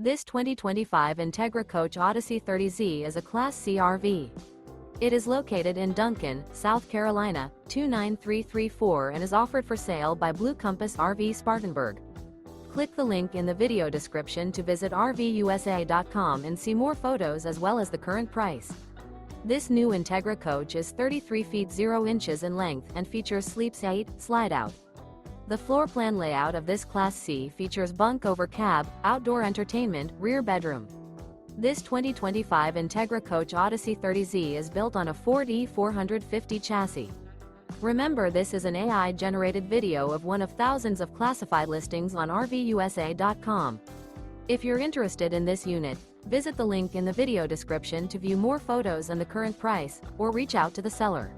This 2025 Entegra Coach Odyssey 30Z is a Class C RV. It is located in Duncan, South Carolina, 29334 and is offered for sale by Blue Compass RV Spartanburg. Click the link in the video description to visit RVUSA.com and see more photos as well as the current price. This new Entegra Coach is 33 feet 0 inches in length and features Sleeps-8, Slideout. The floor plan layout of this Class C features bunk over cab, outdoor entertainment, rear bedroom. This 2025 Entegra Coach Odyssey 30Z is built on a Ford E450 chassis. Remember, this is an AI-generated video of one of thousands of classified listings on RVUSA.com. If you're interested in this unit, visit the link in the video description to view more photos and the current price, or reach out to the seller.